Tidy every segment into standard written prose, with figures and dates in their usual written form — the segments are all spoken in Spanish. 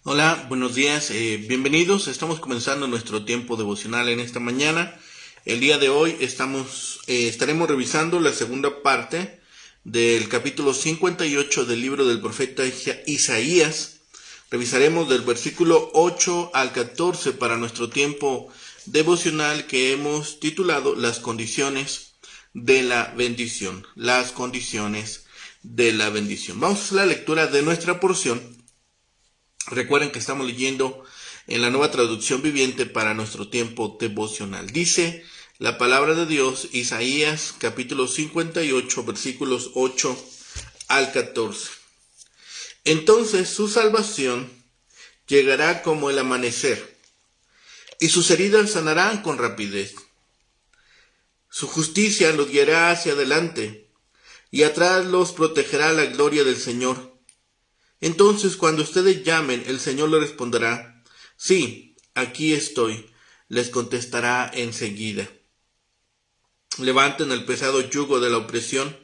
Hola, buenos días, bienvenidos. Estamos comenzando nuestro tiempo devocional en esta mañana. El día de hoy estaremos revisando la segunda parte del capítulo 58 del libro del profeta Isaías. Revisaremos del versículo 8 al 14 para nuestro tiempo devocional que hemos titulado Las condiciones de la bendición. Las condiciones de la bendición. Vamos a hacer la lectura de nuestra porción. Recuerden que estamos leyendo en la Nueva Traducción Viviente para nuestro tiempo devocional. Dice la palabra de Dios, Isaías capítulo 58, versículos 8 al 14. Entonces su salvación llegará como el amanecer, y sus heridas sanarán con rapidez. Su justicia los guiará hacia adelante, y atrás los protegerá la gloria del Señor. Entonces, cuando ustedes llamen, el Señor les responderá: sí, aquí estoy. Les contestará enseguida. Levanten el pesado yugo de la opresión.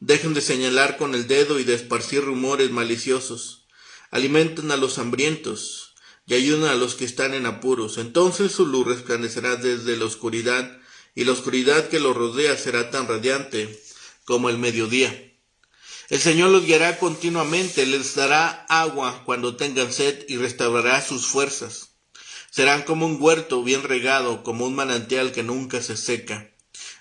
Dejen de señalar con el dedo y de esparcir rumores maliciosos. Alimenten a los hambrientos y ayuden a los que están en apuros. Entonces su luz resplandecerá desde la oscuridad, y la oscuridad que los rodea será tan radiante como el mediodía. El Señor los guiará continuamente, les dará agua cuando tengan sed y restaurará sus fuerzas. Serán como un huerto bien regado, como un manantial que nunca se seca.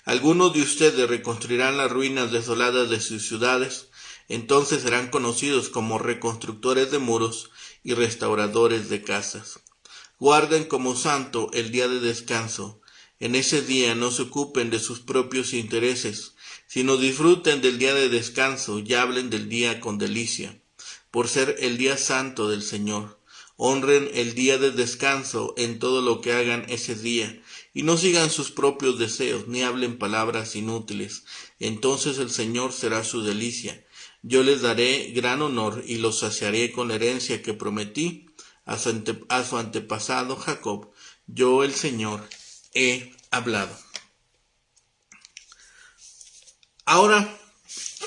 Algunos de ustedes reconstruirán las ruinas desoladas de sus ciudades, entonces serán conocidos como reconstructores de muros y restauradores de casas. Guarden como santo el día de descanso. En ese día no se ocupen de sus propios intereses, sino disfruten del día de descanso y hablen del día con delicia, por ser el día santo del Señor. Honren el día de descanso en todo lo que hagan ese día, y no sigan sus propios deseos, ni hablen palabras inútiles. Entonces el Señor será su delicia. Yo les daré gran honor y los saciaré con la herencia que prometí a su antepasado Jacob. Yo, el Señor, he hablado. Ahora,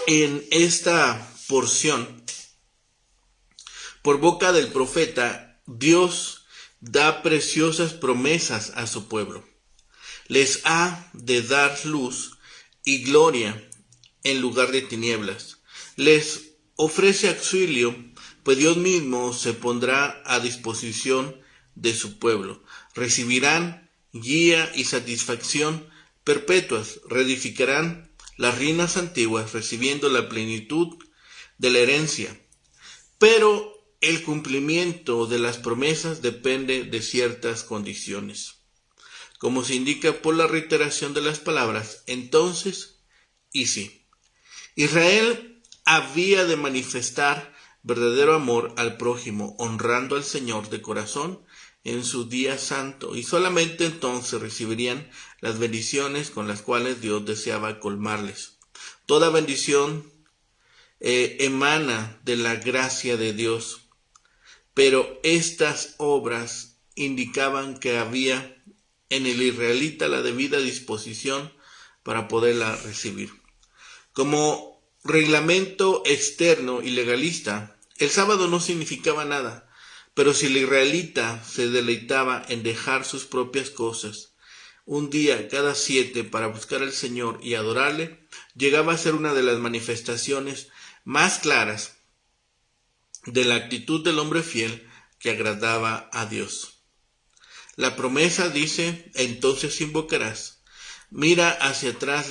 en esta porción, por boca del profeta, Dios da preciosas promesas a su pueblo. Les ha de dar luz y gloria en lugar de tinieblas. Les ofrece auxilio, pues Dios mismo se pondrá a disposición de su pueblo. Recibirán guía y satisfacción perpetuas. Reedificarán las ruinas antiguas, recibiendo la plenitud de la herencia. Pero el cumplimiento de las promesas depende de ciertas condiciones, como se indica por la reiteración de las palabras entonces y sí. Israel había de manifestar verdadero amor al prójimo, honrando al Señor de corazón en su día santo, y solamente entonces recibirían las bendiciones con las cuales Dios deseaba colmarles. Toda bendición emana de la gracia de Dios, pero estas obras indicaban que había en el israelita la debida disposición para poderla recibir. Como reglamento externo y legalista, el sábado no significaba nada, pero si el israelita se deleitaba en dejar sus propias cosas un día cada 7 para buscar al Señor y adorarle, llegaba a ser una de las manifestaciones más claras de la actitud del hombre fiel que agradaba a Dios. La promesa dice: entonces invocarás. Mira hacia atrás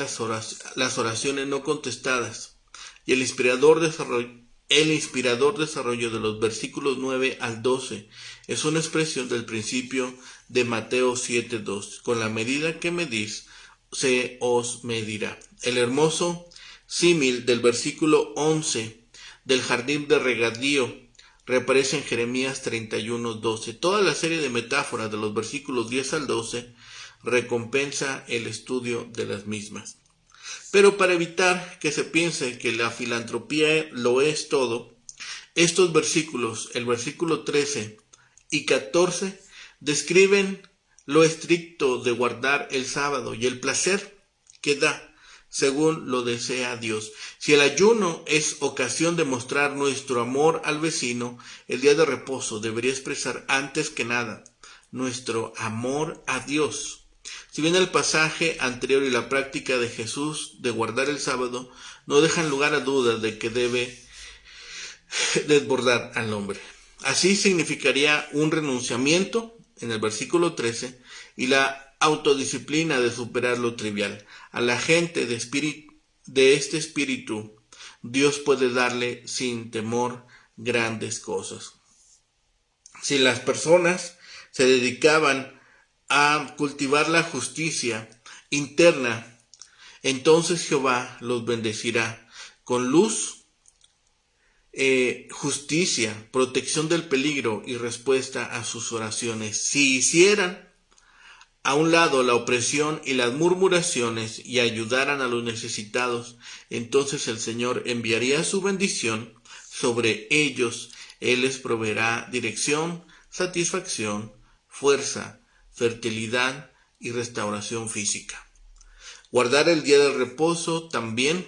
las oraciones no contestadas, y el inspirador desarrollo de los versículos 9 al 12 es una expresión del principio de Mateo 7:2. Con la medida que medís, se os medirá. El hermoso símil del versículo 11 del jardín de regadío reaparece en Jeremías 31:12. Toda la serie de metáforas de los versículos 10 al 12 recompensa el estudio de las mismas. Pero para evitar que se piense que la filantropía lo es todo, estos versículos, el versículo 13 y 14, describen lo estricto de guardar el sábado y el placer que da. según lo desea Dios. Si el ayuno es ocasión de mostrar nuestro amor al vecino, el día de reposo debería expresar antes que nada nuestro amor a Dios. Si bien el pasaje anterior y la práctica de Jesús de guardar el sábado no dejan lugar a dudas de que debe desbordar al hombre. Así significaría un renunciamiento, en el versículo 13, y la autodisciplina de superar lo trivial. A la gente de este espíritu, Dios puede darle sin temor grandes cosas. Si las personas se dedicaban a cultivar la justicia interna, entonces Jehová los bendecirá con luz, justicia, protección del peligro y respuesta a sus oraciones. Si hicieran a un lado la opresión y las murmuraciones y ayudaran a los necesitados, entonces el Señor enviaría su bendición sobre ellos. Él les proveerá dirección, satisfacción, fuerza, fertilidad y restauración física. Guardar el día del reposo también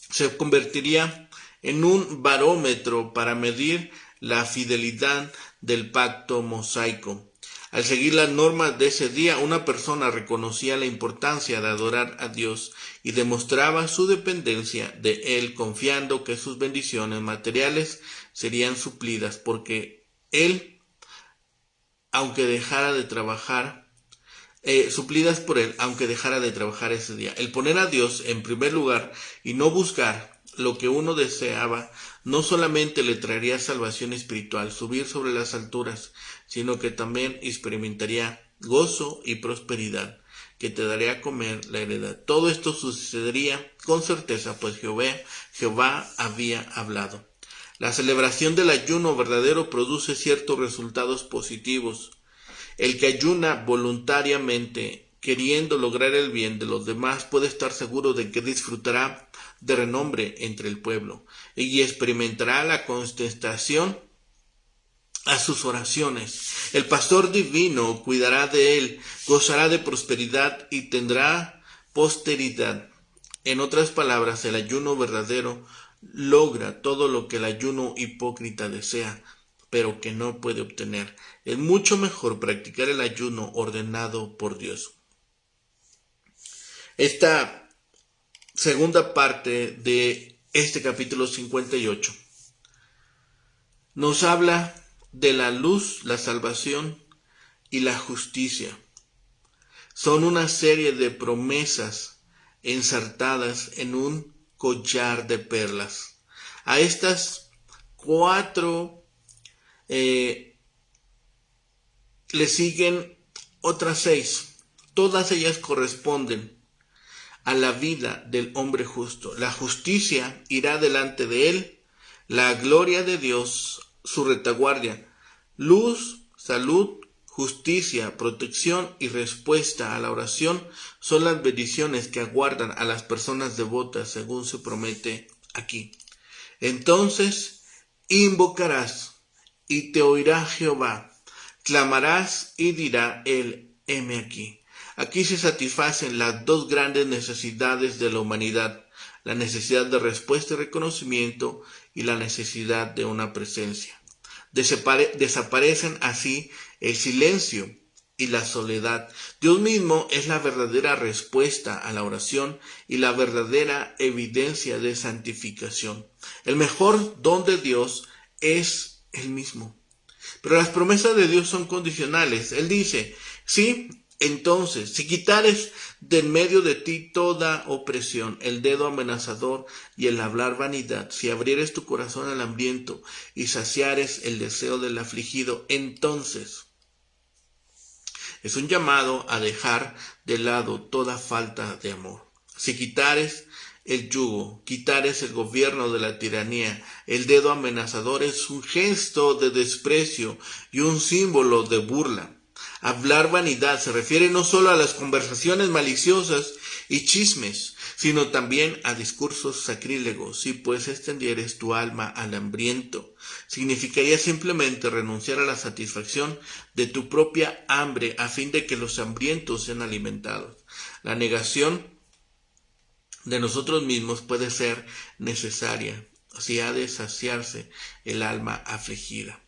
se convertiría en un barómetro para medir la fidelidad del pacto mosaico. Al seguir las normas de ese día, una persona reconocía la importancia de adorar a Dios y demostraba su dependencia de Él, confiando que sus bendiciones materiales serían suplidas, porque Él, aunque dejara de trabajar, suplidas por Él, aunque dejara de trabajar ese día. El poner a Dios en primer lugar y no buscar lo que uno deseaba, no solamente le traería salvación espiritual, subir sobre las alturas, sino que también experimentaría gozo y prosperidad, que te daría a comer la heredad. Todo esto sucedería con certeza, pues Jehová había hablado. La celebración del ayuno verdadero produce ciertos resultados positivos. El que ayuna voluntariamente, queriendo lograr el bien de los demás, puede estar seguro de que disfrutará de renombre entre el pueblo y experimentará la contestación a sus oraciones. El pastor divino cuidará de él, gozará de prosperidad y tendrá posteridad. En otras palabras, el ayuno verdadero logra todo lo que el ayuno hipócrita desea, pero que no puede obtener. Es mucho mejor practicar el ayuno ordenado por Dios. Esta segunda parte de este capítulo 58 nos habla de la luz, la salvación y la justicia. Son una serie de promesas ensartadas en un collar de perlas. A estas cuatro le siguen otras 6. Todas ellas corresponden a la vida del hombre justo. La justicia irá delante de él, la gloria de Dios su retaguardia, luz, salud, justicia, protección y respuesta a la oración son las bendiciones que aguardan a las personas devotas según se promete aquí. Entonces invocarás y te oirá Jehová, clamarás y dirá él, heme aquí. Aquí se satisfacen las dos grandes necesidades de la humanidad, la necesidad de respuesta y reconocimiento y la necesidad de una presencia. Desaparecen así el silencio y la soledad. Dios mismo es la verdadera respuesta a la oración y la verdadera evidencia de santificación. El mejor don de Dios es el mismo. Pero las promesas de Dios son condicionales. Él dice, sí, entonces, si quitares de en medio de ti toda opresión, el dedo amenazador y el hablar vanidad, si abrieres tu corazón al hambriento y saciares el deseo del afligido, entonces es un llamado a dejar de lado toda falta de amor. Si quitares el yugo, quitares el gobierno de la tiranía, el dedo amenazador es un gesto de desprecio y un símbolo de burla. Hablar vanidad se refiere no solo a las conversaciones maliciosas y chismes, sino también a discursos sacrílegos. Si pues extendieres tu alma al hambriento, significaría simplemente renunciar a la satisfacción de tu propia hambre a fin de que los hambrientos sean alimentados. La negación de nosotros mismos puede ser necesaria si ha de saciarse el alma afligida.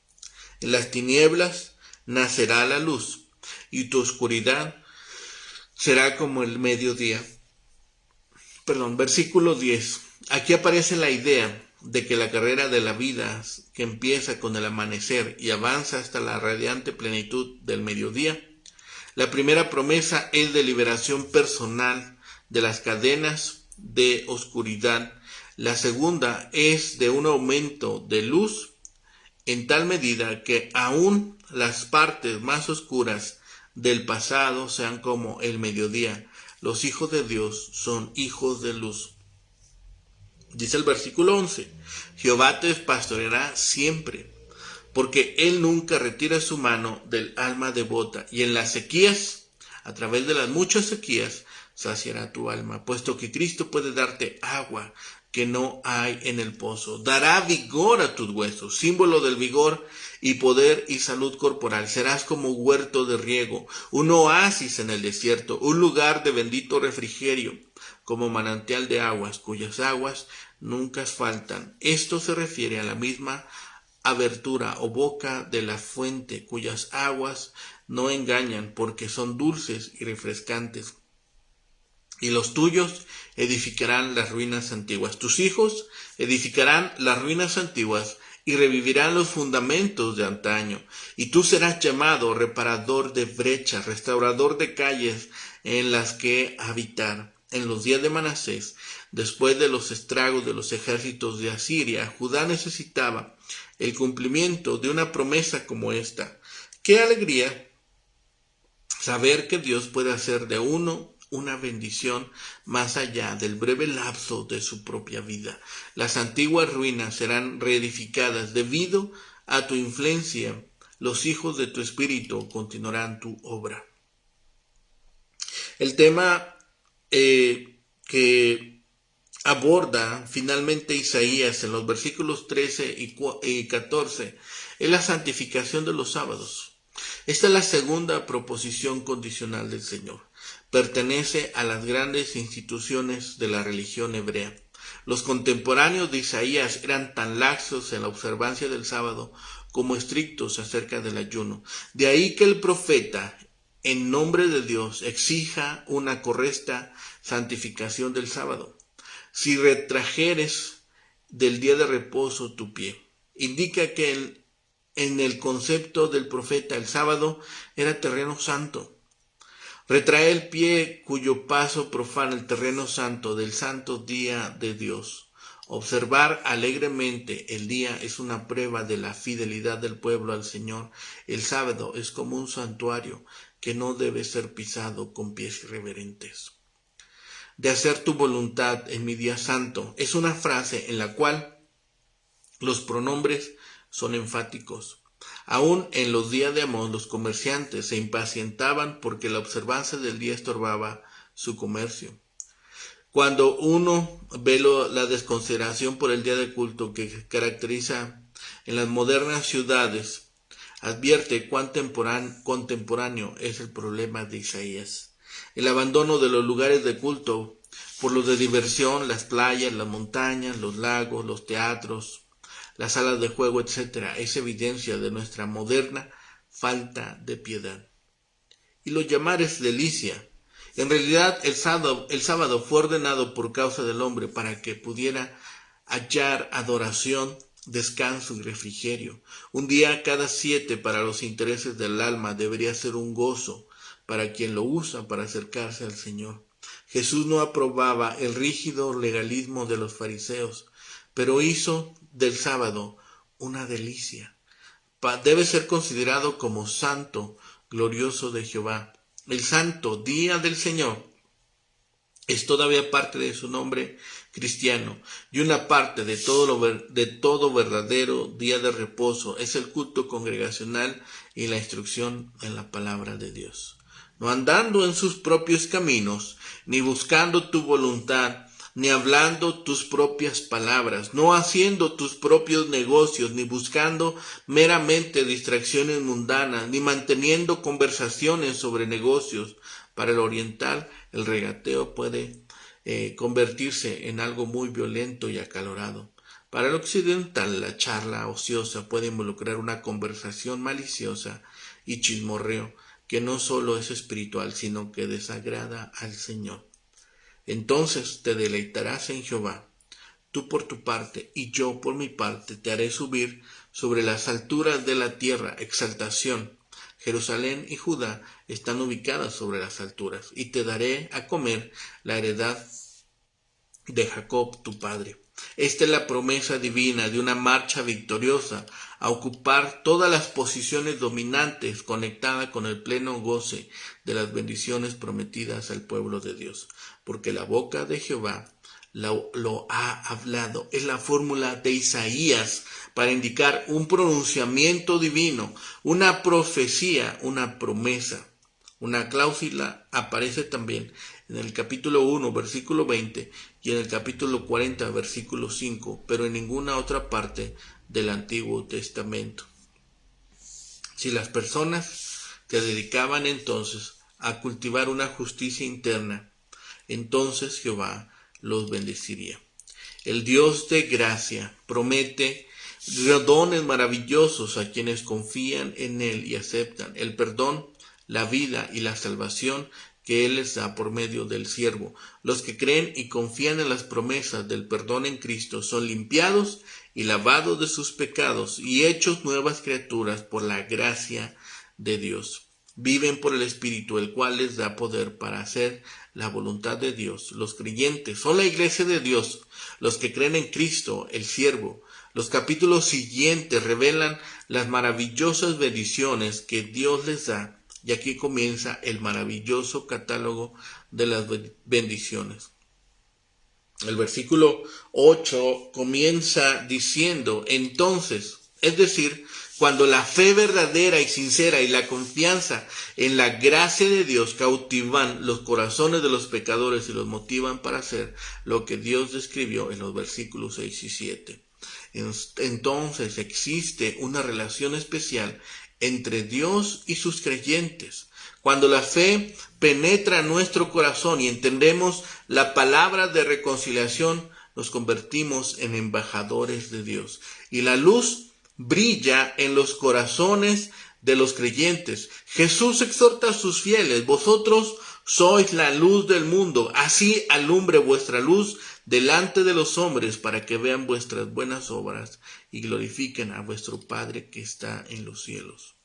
En las tinieblas nacerá la luz, y tu oscuridad será como el mediodía. Versículo 10. Aquí aparece la idea de que la carrera de la vida, que empieza con el amanecer y avanza hasta la radiante plenitud del mediodía. La primera promesa es de liberación personal de las cadenas de oscuridad. La segunda es de un aumento de luz en tal medida que aún las partes más oscuras del pasado sean como el mediodía. Los hijos de Dios son hijos de luz. Dice el versículo 11, Jehová te pastoreará siempre, porque él nunca retira su mano del alma devota, y en las sequías, a través de las muchas sequías, saciará tu alma, puesto que Cristo puede darte agua que no hay en el pozo. Dará vigor a tus huesos, símbolo del vigor y poder y salud corporal. Serás como huerto de riego, un oasis en el desierto, un lugar de bendito refrigerio, como manantial de aguas, cuyas aguas nunca faltan. Esto se refiere a la misma abertura o boca de la fuente, cuyas aguas no engañan, porque son dulces y refrescantes. Y los tuyos edificarán las ruinas antiguas. Tus hijos edificarán las ruinas antiguas y revivirán los fundamentos de antaño. Y tú serás llamado reparador de brechas, restaurador de calles en las que habitar. En los días de Manasés, después de los estragos de los ejércitos de Asiria, Judá necesitaba el cumplimiento de una promesa como esta. ¡Qué alegría saber que Dios puede hacer de uno una bendición más allá del breve lapso de su propia vida! Las antiguas ruinas serán reedificadas debido a tu influencia. Los hijos de tu espíritu continuarán tu obra. El tema que aborda finalmente Isaías en los versículos 13 y 14 es la santificación de los sábados. Esta es la segunda proposición condicional del Señor. Pertenece a las grandes instituciones de la religión hebrea. Los contemporáneos de Isaías eran tan laxos en la observancia del sábado como estrictos acerca del ayuno. De ahí que el profeta, en nombre de Dios, exija una correcta santificación del sábado. Si retrajeres del día de reposo tu pie, indica que en el concepto del profeta el sábado era terreno santo. Retrae el pie cuyo paso profana el terreno santo del santo día de Dios. Observar alegremente el día es una prueba de la fidelidad del pueblo al Señor. El sábado es como un santuario que no debe ser pisado con pies irreverentes. De hacer tu voluntad en mi día santo es una frase en la cual los pronombres son enfáticos. Aún en los días de Amós los comerciantes se impacientaban porque la observancia del día estorbaba su comercio. Cuando uno ve la desconsideración por el día de culto que caracteriza en las modernas ciudades, advierte cuán contemporáneo es el problema de Isaías. El abandono de los lugares de culto por los de diversión, las playas, las montañas, los lagos, los teatros, las salas de juego, etc., es evidencia de nuestra moderna falta de piedad. Y los llamares delicia. En realidad, el sábado fue ordenado por causa del hombre para que pudiera hallar adoración, descanso y refrigerio. Un día cada 7 para los intereses del alma debería ser un gozo para quien lo usa para acercarse al Señor. Jesús no aprobaba el rígido legalismo de los fariseos, pero hizo del sábado una delicia. Debe ser considerado como santo, glorioso de Jehová. El santo día del Señor es todavía parte de su nombre cristiano, y una parte de todo verdadero día de reposo es el culto congregacional y la instrucción en la palabra de Dios. No andando en sus propios caminos, ni buscando tu voluntad, ni hablando tus propias palabras, no haciendo tus propios negocios, ni buscando meramente distracciones mundanas, ni manteniendo conversaciones sobre negocios. Para el oriental, el regateo puede convertirse en algo muy violento y acalorado. Para el occidental, la charla ociosa puede involucrar una conversación maliciosa y chismorreo que no solo es espiritual, sino que desagrada al Señor. Entonces te deleitarás en Jehová, tú por tu parte, y yo por mi parte te haré subir sobre las alturas de la tierra. Exaltación. Jerusalén y Judá están ubicadas sobre las alturas, y te daré a comer la heredad de Jacob tu padre. Esta es la promesa divina de una marcha victoriosa a ocupar todas las posiciones dominantes, conectada con el pleno goce de las bendiciones prometidas al pueblo de Dios, porque la boca de Jehová lo ha hablado. Es la fórmula de Isaías para indicar un pronunciamiento divino, una profecía, una promesa. Una cláusula aparece también en el capítulo 1, versículo 20 y en el capítulo 40, versículo 5, pero en ninguna otra parte del Antiguo Testamento. Si las personas se dedicaban entonces a cultivar una justicia interna, entonces Jehová los bendeciría. El Dios de gracia promete dones maravillosos a quienes confían en Él y aceptan el perdón, la vida y la salvación que Él les da por medio del siervo. Los que creen y confían en las promesas del perdón en Cristo son limpiados y lavados de sus pecados y hechos nuevas criaturas por la gracia de Dios. Viven por el Espíritu, el cual les da poder para hacer la voluntad de Dios. Los creyentes son la iglesia de Dios, los que creen en Cristo, el siervo. Los capítulos siguientes revelan las maravillosas bendiciones que Dios les da, y aquí comienza el maravilloso catálogo de las bendiciones. El versículo 8 comienza diciendo, entonces, es decir, cuando la fe verdadera y sincera y la confianza en la gracia de Dios cautivan los corazones de los pecadores y los motivan para hacer lo que Dios describió en los versículos 6 y 7. Entonces existe una relación especial entre Dios y sus creyentes. Cuando la fe penetra nuestro corazón y entendemos la palabra de reconciliación, nos convertimos en embajadores de Dios. Y la luz brilla en los corazones de los creyentes. Jesús exhorta a sus fieles, vosotros sois la luz del mundo, así alumbre vuestra luz delante de los hombres para que vean vuestras buenas obras y glorifiquen a vuestro Padre que está en los cielos.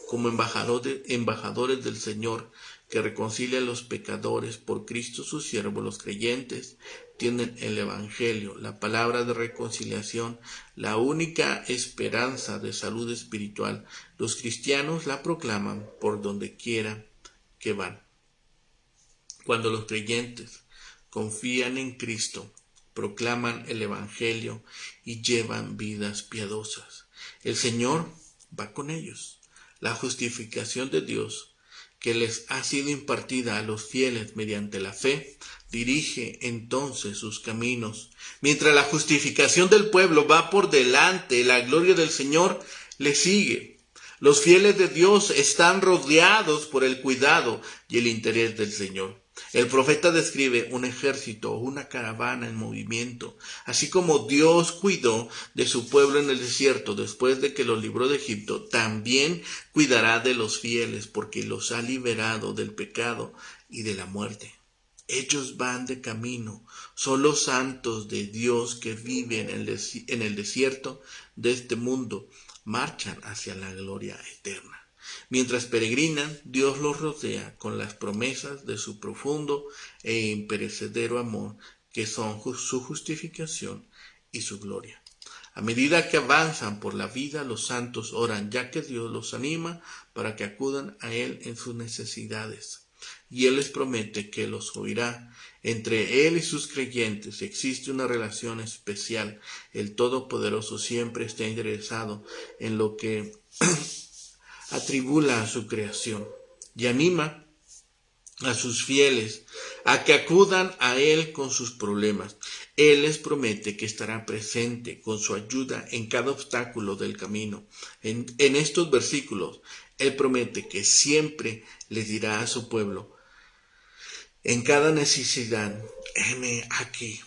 Como embajadores del Señor que reconcilia a los pecadores por Cristo su siervo, los creyentes tienen el Evangelio, la palabra de reconciliación, la única esperanza de salud espiritual. Los cristianos la proclaman por donde quiera que van. Cuando los creyentes confían en Cristo, proclaman el Evangelio y llevan vidas piadosas, el Señor va con ellos. La justificación de Dios, que les ha sido impartida a los fieles mediante la fe, dirige entonces sus caminos. Mientras la justificación del pueblo va por delante, la gloria del Señor le sigue. Los fieles de Dios están rodeados por el cuidado y el interés del Señor. El profeta describe un ejército o una caravana en movimiento, así como Dios cuidó de su pueblo en el desierto después de que los libró de Egipto, también cuidará de los fieles porque los ha liberado del pecado y de la muerte. Ellos van de camino, son los santos de Dios que viven en el desierto de este mundo, marchan hacia la gloria eterna. Mientras peregrinan, Dios los rodea con las promesas de su profundo e imperecedero amor, que son su justificación y su gloria. A medida que avanzan por la vida, los santos oran, ya que Dios los anima para que acudan a Él en sus necesidades. Y Él les promete que los oirá. Entre Él y sus creyentes existe una relación especial. El Todopoderoso siempre está interesado en lo que atribula a su creación y anima a sus fieles a que acudan a Él con sus problemas. Él les promete que estará presente con su ayuda en cada obstáculo del camino. En estos versículos, Él promete que siempre les dirá a su pueblo en cada necesidad. Heme aquí.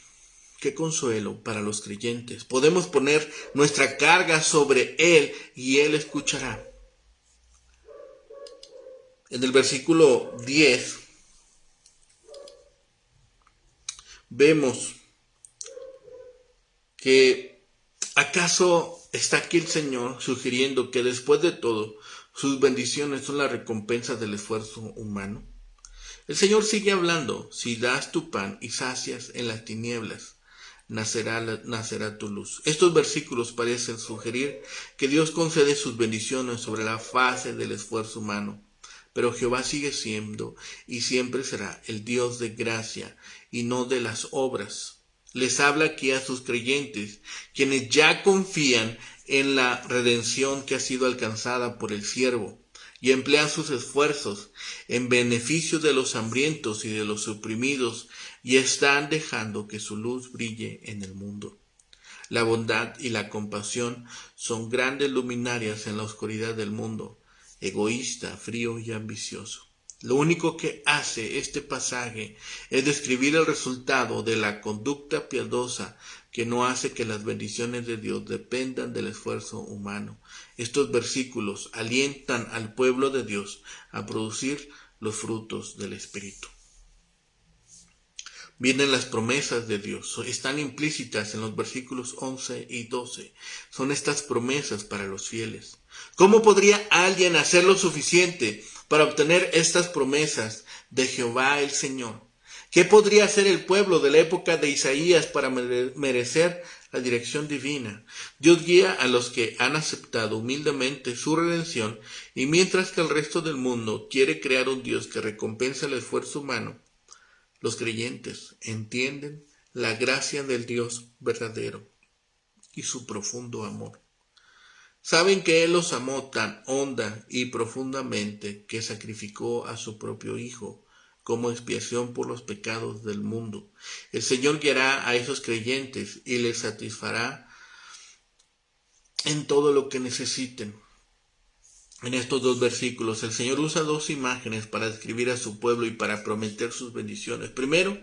Qué consuelo para los creyentes. Podemos poner nuestra carga sobre Él y Él escuchará. En el versículo 10 vemos que acaso está aquí el Señor sugiriendo que después de todo sus bendiciones son la recompensa del esfuerzo humano. El Señor sigue hablando: si das tu pan y sacias en las tinieblas, nacerá tu luz. Estos versículos parecen sugerir que Dios concede sus bendiciones sobre la fase del esfuerzo humano, pero Jehová sigue siendo y siempre será el Dios de gracia y no de las obras. Les habla aquí a sus creyentes, quienes ya confían en la redención que ha sido alcanzada por el siervo, y emplean sus esfuerzos en beneficio de los hambrientos y de los oprimidos, y están dejando que su luz brille en el mundo. La bondad y la compasión son grandes luminarias en la oscuridad del mundo, egoísta, frío y ambicioso. Lo único que hace este pasaje es describir el resultado de la conducta piadosa que no hace que las bendiciones de Dios dependan del esfuerzo humano. Estos versículos alientan al pueblo de Dios a producir los frutos del Espíritu. Vienen las promesas de Dios, están implícitas en los versículos 11 y 12. Son estas promesas para los fieles. ¿Cómo podría alguien hacer lo suficiente para obtener estas promesas de Jehová el Señor? ¿Qué podría hacer el pueblo de la época de Isaías para merecer la dirección divina? Dios guía a los que han aceptado humildemente su redención, y mientras que el resto del mundo quiere crear un Dios que recompensa el esfuerzo humano, los creyentes entienden la gracia del Dios verdadero y su profundo amor. Saben que Él los amó tan honda y profundamente que sacrificó a su propio Hijo como expiación por los pecados del mundo. El Señor guiará a esos creyentes y les satisfará en todo lo que necesiten. En estos dos versículos, el Señor usa dos imágenes para describir a su pueblo y para prometer sus bendiciones. Primero,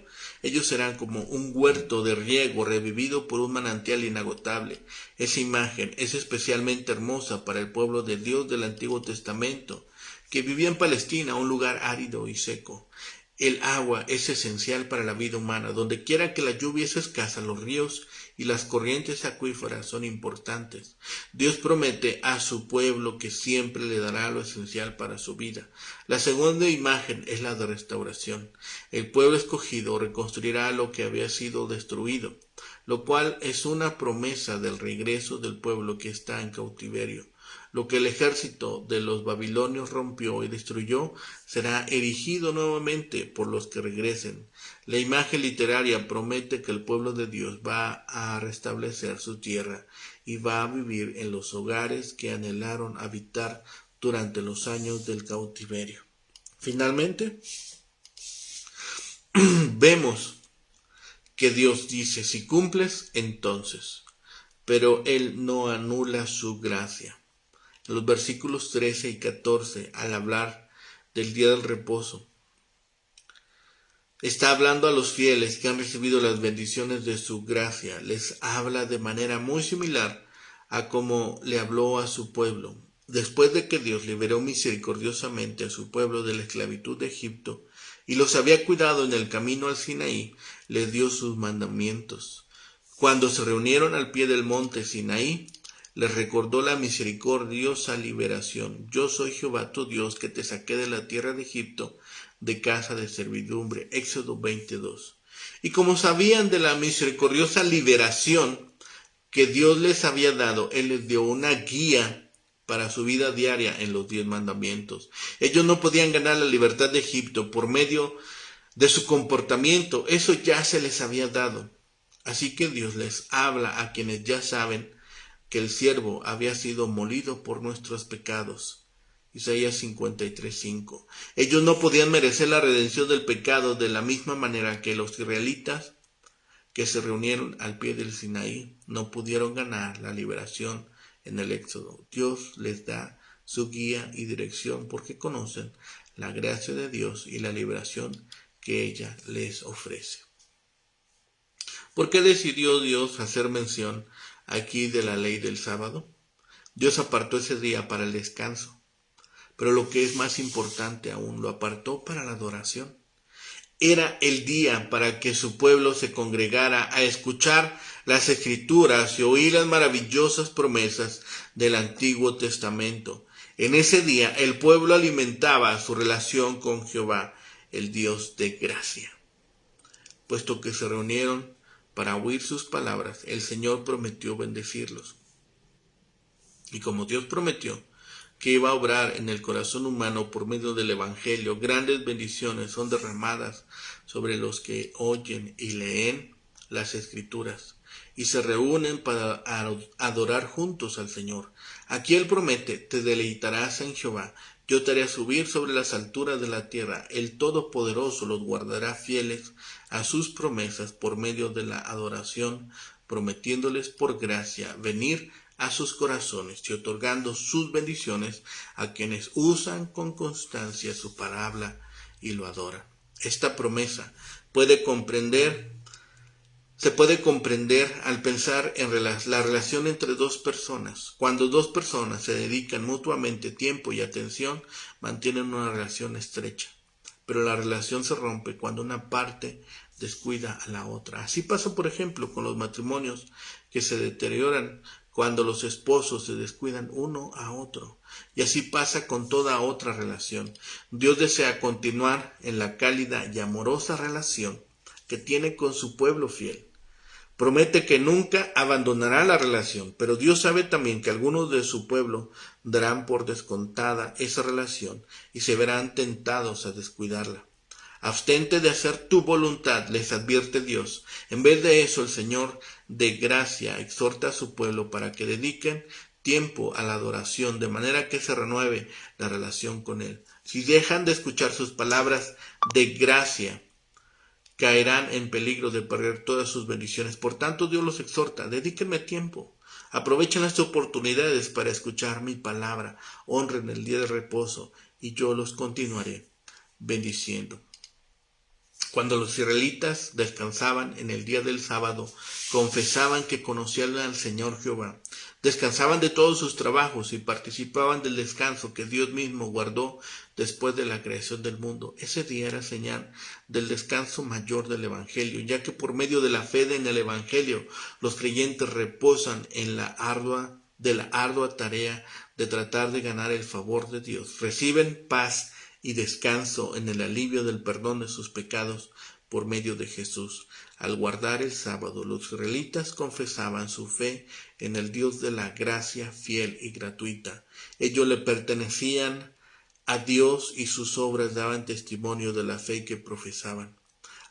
ellos serán como un huerto de riego revivido por un manantial inagotable. Esa imagen es especialmente hermosa para el pueblo de Dios del Antiguo Testamento, que vivía en Palestina, un lugar árido y seco. El agua es esencial para la vida humana. Donde quiera que la lluvia es escasa, los ríos y las corrientes acuíferas son importantes. Dios promete a su pueblo que siempre le dará lo esencial para su vida. La segunda imagen es la de restauración. El pueblo escogido reconstruirá lo que había sido destruido, lo cual es una promesa del regreso del pueblo que está en cautiverio. Lo que el ejército de los babilonios rompió y destruyó será erigido nuevamente por los que regresen. La imagen literaria promete que el pueblo de Dios va a restablecer su tierra y va a vivir en los hogares que anhelaron habitar durante los años del cautiverio. Finalmente, vemos que Dios dice: si cumples, entonces. Pero Él no anula su gracia. En los versículos 13 y 14, al hablar del día del reposo, está hablando a los fieles que han recibido las bendiciones de su gracia. Les habla de manera muy similar a como le habló a su pueblo. Después de que Dios liberó misericordiosamente a su pueblo de la esclavitud de Egipto y los había cuidado en el camino al Sinaí, les dio sus mandamientos. Cuando se reunieron al pie del monte Sinaí, les recordó la misericordiosa liberación. Yo soy Jehová tu Dios, que te saqué de la tierra de Egipto, de casa de servidumbre. Éxodo 22. Y como sabían de la misericordiosa liberación que Dios les había dado, Él les dio una guía para su vida diaria en los 10 mandamientos. Ellos no podían ganar la libertad de Egipto por medio de su comportamiento. Eso ya se les había dado. Así que Dios les habla a quienes ya saben que el siervo había sido molido por nuestros pecados. Isaías 53:5. Ellos no podían merecer la redención del pecado de la misma manera que los israelitas que se reunieron al pie del Sinaí no pudieron ganar la liberación en el Éxodo. Dios les da su guía y dirección porque conocen la gracia de Dios y la liberación que ella les ofrece. ¿Por qué decidió Dios hacer mención aquí de la ley del sábado? Dios apartó ese día para el descanso, pero lo que es más importante aún, lo apartó para la adoración. Era el día para que su pueblo se congregara a escuchar las Escrituras y oír las maravillosas promesas del Antiguo Testamento. En ese día el pueblo alimentaba su relación con Jehová, el Dios de gracia. Puesto que se reunieron para oír sus palabras, el Señor prometió bendecirlos. Y como Dios prometió que iba a obrar en el corazón humano por medio del Evangelio, grandes bendiciones son derramadas sobre los que oyen y leen las Escrituras y se reúnen para adorar juntos al Señor. Aquí Él promete: te deleitarás en Jehová, yo te haré subir sobre las alturas de la tierra, el Todopoderoso los guardará fieles a sus promesas por medio de la adoración, prometiéndoles por gracia venir a sus corazones y otorgando sus bendiciones a quienes usan con constancia su palabra y lo adoran. Esta promesa se puede comprender al pensar en la relación entre dos personas. Cuando dos personas se dedican mutuamente tiempo y atención, mantienen una relación estrecha. Pero la relación se rompe cuando una parte descuida a la otra. Así pasa, por ejemplo, con los matrimonios que se deterioran cuando los esposos se descuidan uno a otro. Y así pasa con toda otra relación. Dios desea continuar en la cálida y amorosa relación que tiene con su pueblo fiel. Promete que nunca abandonará la relación, pero Dios sabe también que algunos de su pueblo darán por descontada esa relación y se verán tentados a descuidarla. Abstente de hacer tu voluntad, les advierte Dios. En vez de eso, el Señor de gracia exhorta a su pueblo para que dediquen tiempo a la adoración, de manera que se renueve la relación con Él. Si dejan de escuchar sus palabras de gracia, caerán en peligro de perder todas sus bendiciones. Por tanto, Dios los exhorta: dedíquenme tiempo, aprovechen las oportunidades para escuchar mi palabra, honren el día de reposo y yo los continuaré bendiciendo. Cuando los israelitas descansaban en el día del sábado, confesaban que conocían al Señor Jehová. Descansaban de todos sus trabajos y participaban del descanso que Dios mismo guardó después de la creación del mundo. Ese día era señal del descanso mayor del Evangelio, ya que por medio de la fe en el Evangelio, los creyentes reposan en la ardua tarea de tratar de ganar el favor de Dios. Reciben paz y descanso en el alivio del perdón de sus pecados por medio de Jesús. Al guardar el sábado, los israelitas confesaban su fe en el Dios de la gracia fiel y gratuita. Ellos le pertenecían a Dios y sus obras daban testimonio de la fe que profesaban.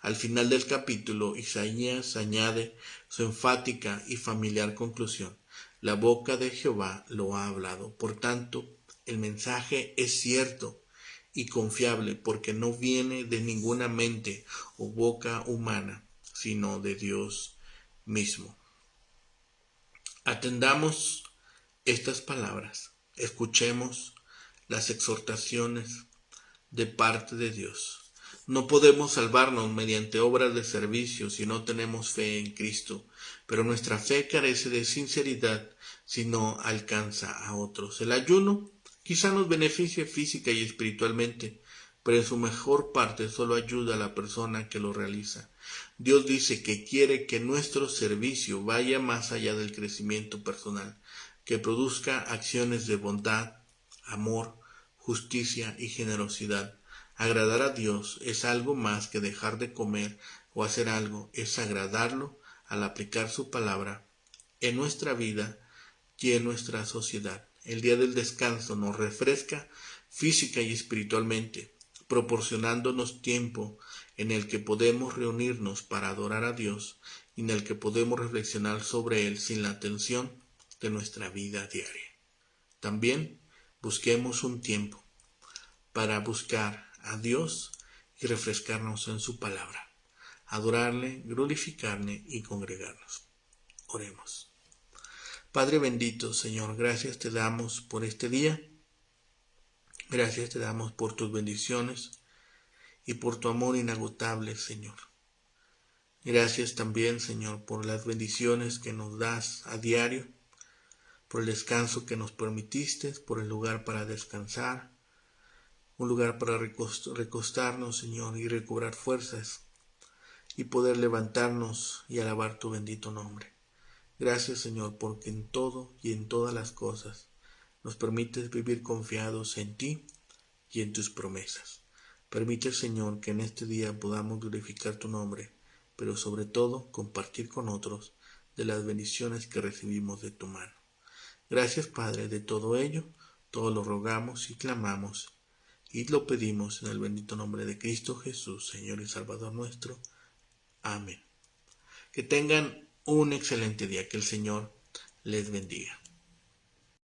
Al final del capítulo, Isaías añade su enfática y familiar conclusión: la boca de Jehová lo ha hablado. Por tanto, el mensaje es cierto y confiable, porque no viene de ninguna mente o boca humana, sino de Dios mismo. Atendamos estas palabras, escuchemos las exhortaciones de parte de Dios. No podemos salvarnos mediante obras de servicio si no tenemos fe en Cristo, pero nuestra fe carece de sinceridad si no alcanza a otros. El ayuno quizá nos beneficie física y espiritualmente, pero en su mejor parte solo ayuda a la persona que lo realiza. Dios dice que quiere que nuestro servicio vaya más allá del crecimiento personal, que produzca acciones de bondad, amor, justicia y generosidad. Agradar a Dios es algo más que dejar de comer o hacer algo, es agradarlo al aplicar su palabra en nuestra vida y en nuestra sociedad. El día del descanso nos refresca física y espiritualmente, proporcionándonos tiempo en el que podemos reunirnos para adorar a Dios y en el que podemos reflexionar sobre Él sin la tensión de nuestra vida diaria. También busquemos un tiempo para buscar a Dios y refrescarnos en su palabra, adorarle, glorificarle y congregarnos. Oremos. Padre bendito, Señor, gracias te damos por este día, gracias te damos por tus bendiciones y por tu amor inagotable, Señor. Gracias también, Señor, por las bendiciones que nos das a diario, por el descanso que nos permitiste, por el lugar para descansar, un lugar para recostarnos, Señor, y recobrar fuerzas y poder levantarnos y alabar tu bendito nombre. Gracias, Señor, porque en todo y en todas las cosas nos permites vivir confiados en ti y en tus promesas. Permite, Señor, que en este día podamos glorificar tu nombre, pero sobre todo compartir con otros de las bendiciones que recibimos de tu mano. Gracias, Padre, de todo ello, todo lo rogamos y clamamos, y lo pedimos en el bendito nombre de Cristo Jesús, Señor y Salvador nuestro. Amén. Que tengan un excelente día, que el Señor les bendiga.